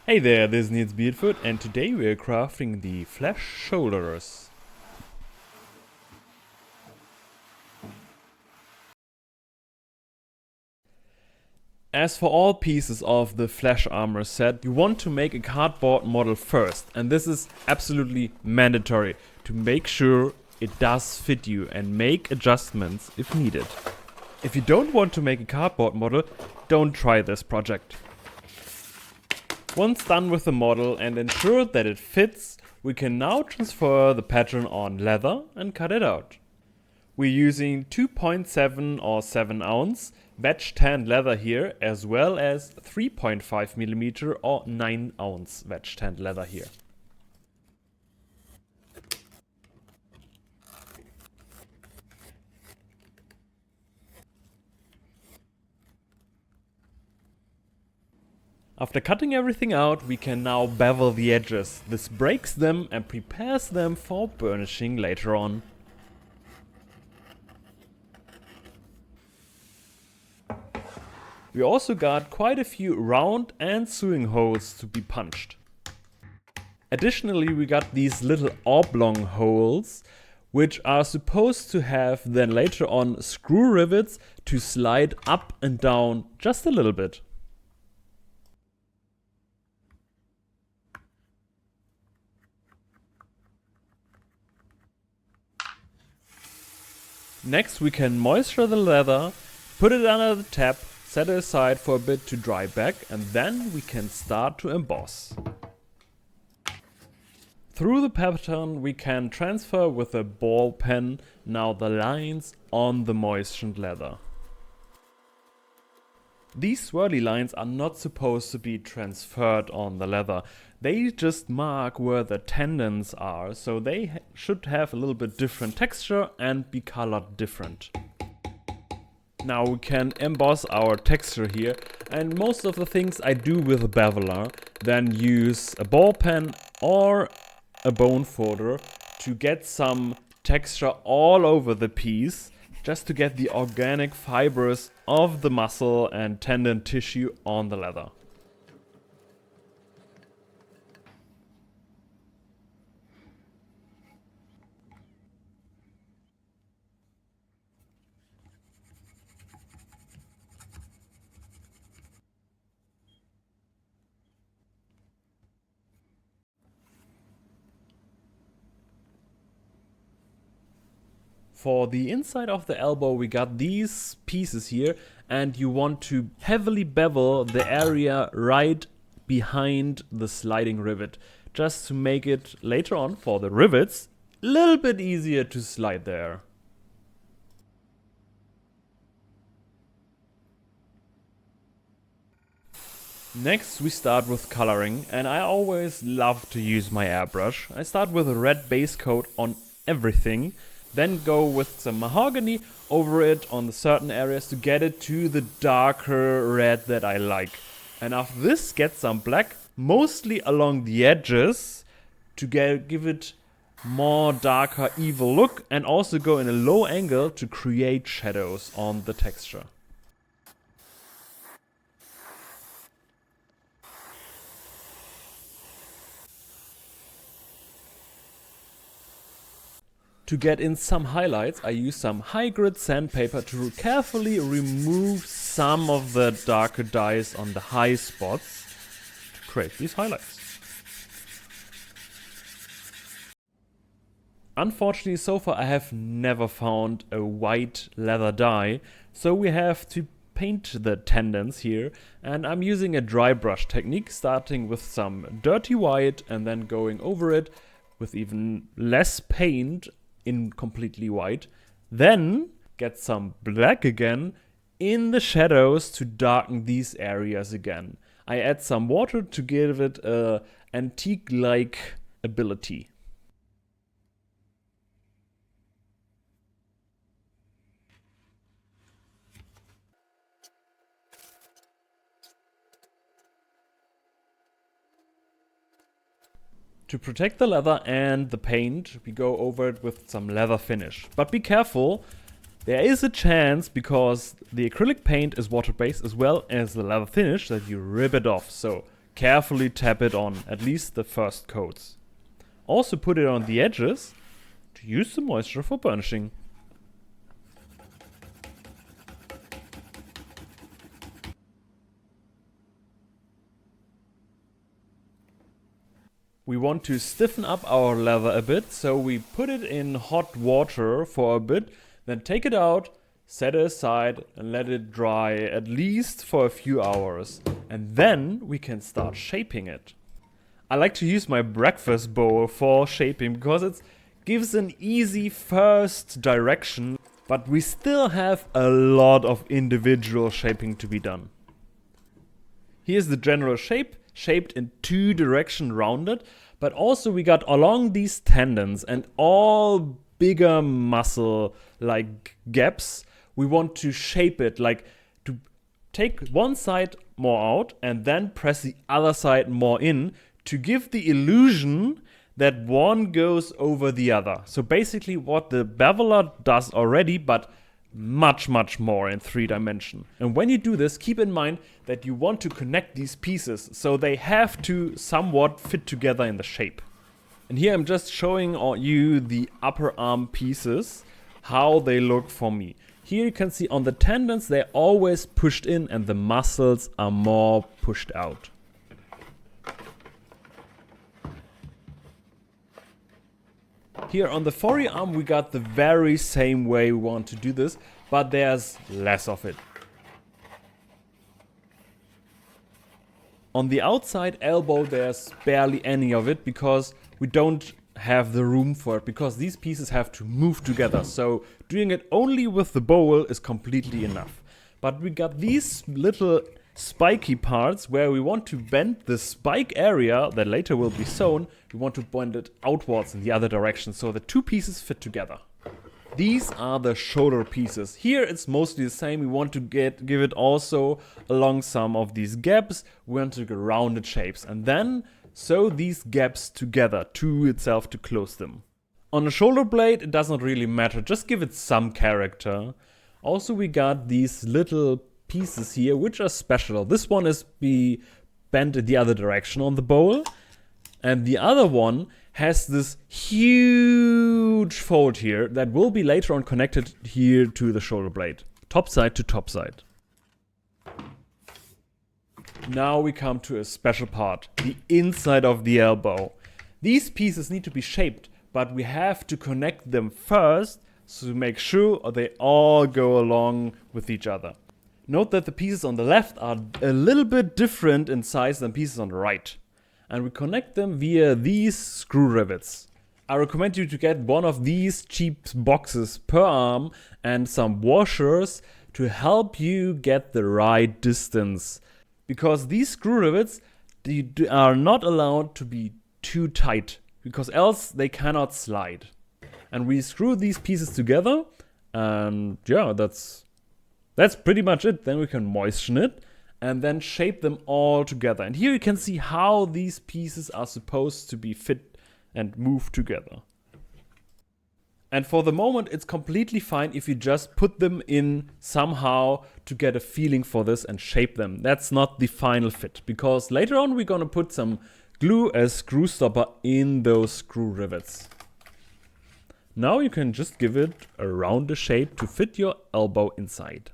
Hey there, this is Niels Beardfoot, and today we are crafting the flash shoulders. As for all pieces of the flash armor set, you want to make a cardboard model first, and this is absolutely mandatory to make sure it does fit you and make adjustments if needed. If you don't want to make a cardboard model, don't try this project. Once done with the model and ensured that it fits, we can now transfer the pattern on leather and cut it out. We're using 2.7 or 7 ounce wedge tanned leather here, as well as 3.5mm or 9 ounce wedge tanned leather here. After cutting everything out, we can now bevel the edges. This breaks them and prepares them for burnishing later on. We also got quite a few round and sewing holes to be punched. Additionally, we got these little oblong holes, which are supposed to have then later on screw rivets to slide up and down just a little bit. Next, we can moisture the leather, put it under the tap, set it aside for a bit to dry back, and then we can start to emboss. Through the pattern, we can transfer with a ball pen now the lines on the moistened leather. These swirly lines are not supposed to be transferred on the leather. They just mark where the tendons are, so they should have a little bit different texture and be colored different. Now we can emboss our texture here, and most of the things I do with a beveler, then use a ball pen or a bone folder to get some texture all over the piece, just to get the organic fibers of the muscle and tendon tissue on the leather. For the inside of the elbow, we got these pieces here, and you want to heavily bevel the area right behind the sliding rivet, just to make it later on for the rivets a little bit easier to slide there. Next we start with coloring, and I always love to use my airbrush. I start with a red base coat on everything, then go with some mahogany over it on the certain areas to get it to the darker red that I like. And after this, get some black, mostly along the edges, to give it more darker evil look, and also go in a low angle to create shadows on the texture. To get in some highlights, I use some high grit sandpaper to carefully remove some of the darker dyes on the high spots to create these highlights. Unfortunately, so far I have never found a white leather dye, so we have to paint the tendons here, and I'm using a dry brush technique, starting with some dirty white and then going over it with even less paint in completely white, then get some black again in the shadows to darken these areas again. I add some water to give it a antique-like ability. To protect the leather and the paint, we go over it with some leather finish. But be careful, there is a chance, because the acrylic paint is water-based as well as the leather finish, that you rip it off. So carefully tap it on, at least the first coats. Also put it on the edges to use the moisture for burnishing. We want to stiffen up our leather a bit, so we put it in hot water for a bit, then take it out, set it aside and let it dry at least for a few hours. And then we can start shaping it. I like to use my breakfast bowl for shaping because it gives an easy first direction, but we still have a lot of individual shaping to be done. Here's the general shape, shaped in two directions rounded, but also we got along these tendons and all bigger muscle like gaps. We want to shape it, like to take one side more out and then press the other side more in to give the illusion that one goes over the other. So basically what the beveler does already, but much more in 3D. And when you do this, keep in mind that you want to connect these pieces, so they have to somewhat fit together in the shape. And here I'm just showing you the upper arm pieces, how they look for me. Here you can see on the tendons they're always pushed in and the muscles are more pushed out. Here on the forearm we got the very same way we want to do this, but there's less of it. On the outside elbow there's barely any of it because we don't have the room for it, because these pieces have to move together. So doing it only with the bowl is completely enough. But we got these little spiky parts where we want to bend the spike area that later will be sewn. We want to bend it outwards in the other direction so the two pieces fit together. These are the shoulder pieces. Here it's mostly the same. We want to give it also along some of these gaps. We want to get rounded shapes and then sew these gaps together to itself to close them. On a shoulder blade it doesn't really matter, just give it some character. Also we got these little pieces here which are special. This one is bent in the other direction on the bowl, and the other one has this huge fold here that will be later on connected here to the shoulder blade, top side to top side. Now we come to a special part, the inside of the elbow. These pieces need to be shaped, but we have to connect them first to make sure they all go along with each other. Note that the pieces on the left are a little bit different in size than pieces on the right. And we connect them via these screw rivets. I recommend you to get one of these cheap boxes per arm and some washers to help you get the right distance. Because these screw rivets are not allowed to be too tight, because else they cannot slide. And we screw these pieces together, and yeah, that's pretty much it. Then we can moisten it and then shape them all together. And here you can see how these pieces are supposed to be fit and move together. And for the moment it's completely fine if you just put them in somehow to get a feeling for this and shape them. That's not the final fit, because later on we're gonna put some glue as screw stopper in those screw rivets. Now you can just give it a rounder shape to fit your elbow inside.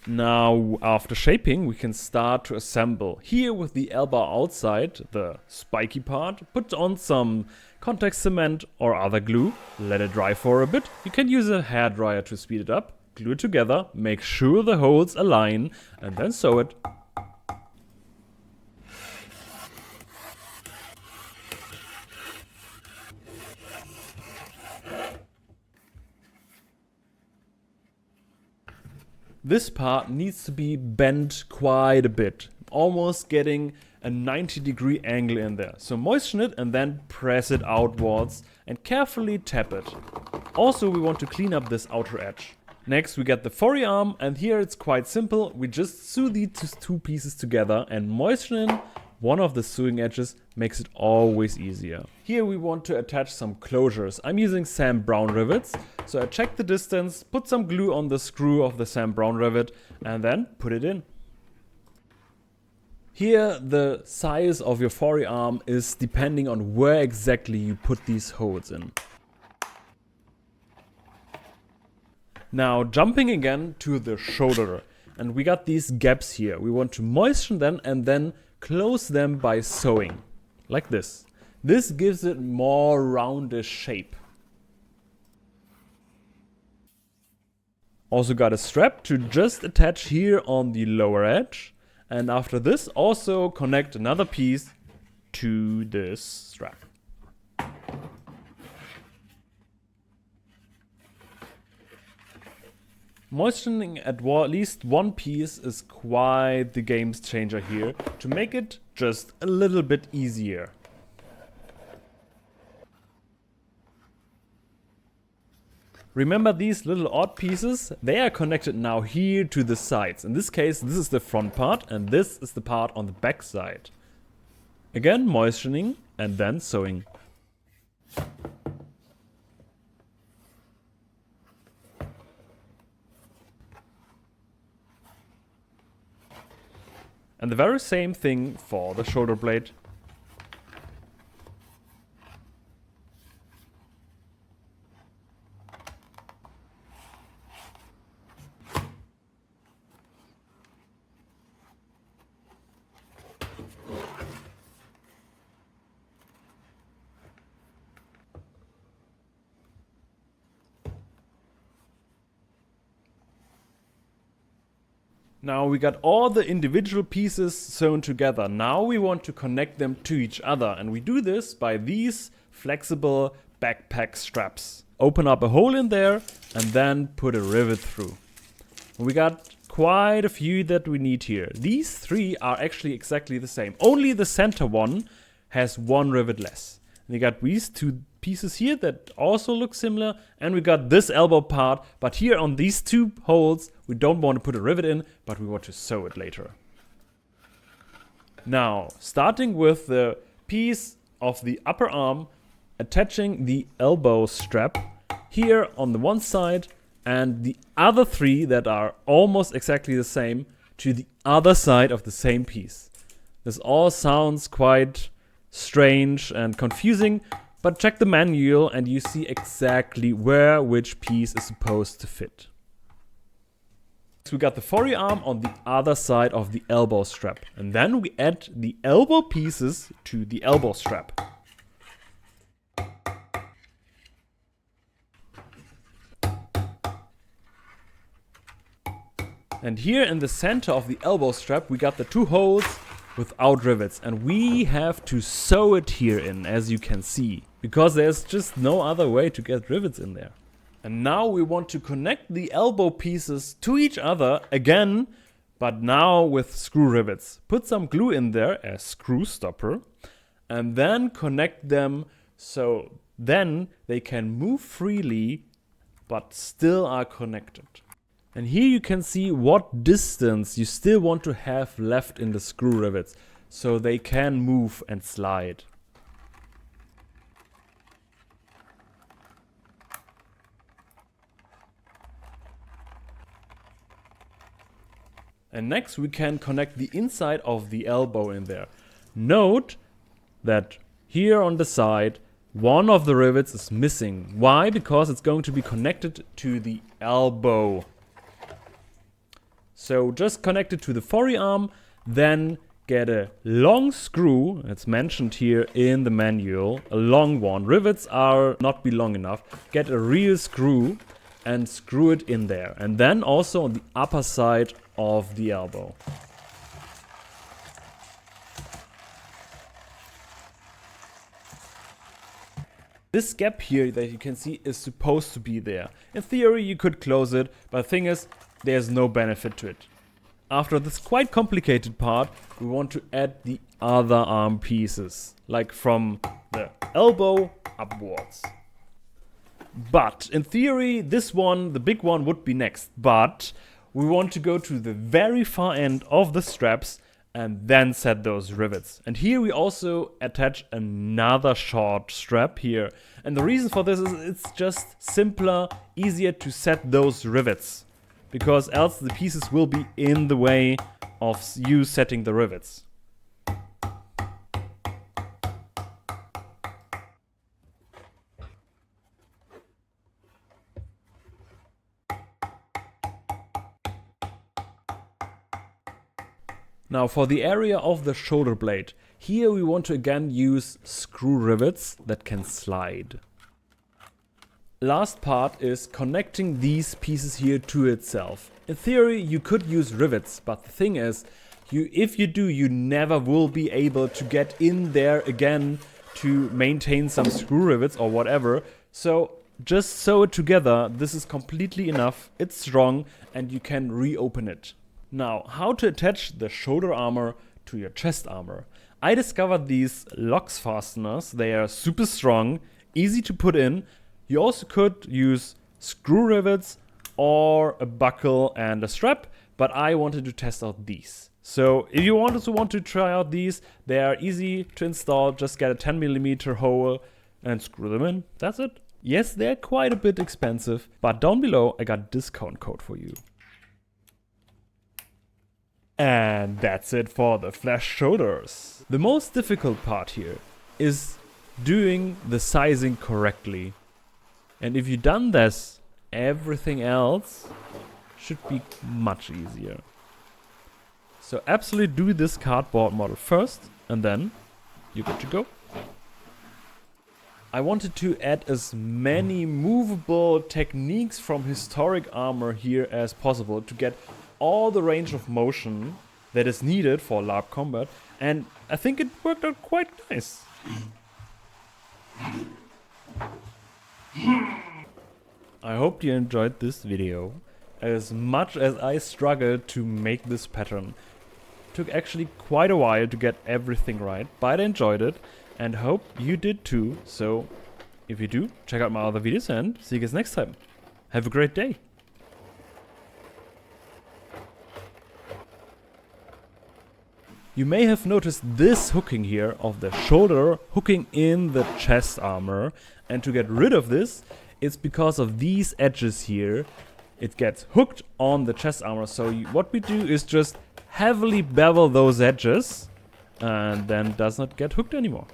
Now after shaping we can start to assemble. Here with the elbow outside, the spiky part, put on some contact cement or other glue, let it dry for a bit. You can use a hairdryer to speed it up, glue it together, make sure the holes align and then sew it. This part needs to be bent quite a bit, almost getting a 90-degree angle in there. So moisten it and then press it outwards and carefully tap it. Also we want to clean up this outer edge. Next we get the forearm, and here it's quite simple. We just sew these two pieces together and moisten one of the sewing edges, makes it always easier. Here we want to attach some closures. I'm using Sam Browne rivets, so I check the distance, put some glue on the screw of the Sam Browne rivet and then put it in. Here the size of your forearm is depending on where exactly you put these holes in. Now jumping again to the shoulder, and we got these gaps here. We want to moisten them and then close them by sewing, like this. This gives it more roundish shape. Also got a strap to just attach here on the lower edge. And after this, also connect another piece to this strap. Moistening at least one piece is quite the game changer here to make it just a little bit easier. Remember these little odd pieces? They are connected now here to the sides. In this case, this is the front part and this is the part on the back side. Again, moistening and then sewing. And the very same thing for the shoulder blade. Now we got all the individual pieces sewn together. Now we want to connect them to each other, and we do this by these flexible backpack straps. Open up a hole in there and then put a rivet through. We got quite a few that we need here. These three are actually exactly the same. Only the center one has one rivet less. And we got these two pieces here that also look similar, and we got this elbow part, but here on these two holes we don't want to put a rivet in, but we want to sew it later. Now starting with the piece of the upper arm, attaching the elbow strap here on the one side and the other three that are almost exactly the same to the other side of the same piece. This all sounds quite strange and confusing, but check the manual and you see exactly where which piece is supposed to fit. So we got the forearm on the other side of the elbow strap, and then we add the elbow pieces to the elbow strap. And here in the center of the elbow strap we got the two holes without rivets, and we have to sew it here in, as you can see, because there's just no other way to get rivets in there. And now we want to connect the elbow pieces to each other again, but now with screw rivets. Put some glue in there as screw stopper and then connect them so then they can move freely but still are connected. And here you can see what distance you still want to have left in the screw rivets, so they can move and slide. And next we can connect the inside of the elbow in there. Note that here on the side, one of the rivets is missing. Why? Because it's going to be connected to the elbow. So just connect it to the forearm, then get a long screw, it's mentioned here in the manual, a long one. Rivets are not be long enough. Get a real screw and screw it in there. And then also on the upper side of the elbow. This gap here that you can see is supposed to be there. In theory you could close it, but the thing is, there's no benefit to it. After this quite complicated part, we want to add the other arm pieces, like from the elbow upwards. But in theory, this one, the big one, would be next. But we want to go to the very far end of the straps and then set those rivets. And here we also attach another short strap here. And the reason for this is it's just simpler, easier to set those rivets, because else the pieces will be in the way of you setting the rivets. Now for the area of the shoulder blade, here we want to again use screw rivets that can slide. Last part is connecting these pieces here to itself. In theory you could use rivets, but the thing is, if you do, you never will be able to get in there again to maintain some screw rivets or whatever. So just sew it together. This is completely enough. It's strong and you can reopen it. Now, how to attach the shoulder armor to your chest armor. I discovered these Loxx fasteners. They are super strong, easy to put in. You also could use screw rivets or a buckle and a strap, but I wanted to test out these. So if you want to try out these, they are easy to install. Just get a 10mm hole and screw them in. That's it. Yes, they're quite a bit expensive, but down below I got a discount code for you. And that's it for the flash shoulders. The most difficult part here is doing the sizing correctly. And if you've done this, everything else should be much easier. So absolutely do this cardboard model first, and then you're good to go. I wanted to add as many movable techniques from historic armor here as possible to get all the range of motion that is needed for LARP combat, and I think it worked out quite nice. I hope you enjoyed this video as much as I struggled to make this pattern. It took actually quite a while to get everything right, but I enjoyed it and hope you did too. So if you do, check out my other videos and see you guys next time. Have a great day. You may have noticed this hooking here of the shoulder hooking in the chest armor, and to get rid of this, it's because of these edges here. It gets hooked on the chest armor, so what we do is just heavily bevel those edges and then does not get hooked anymore.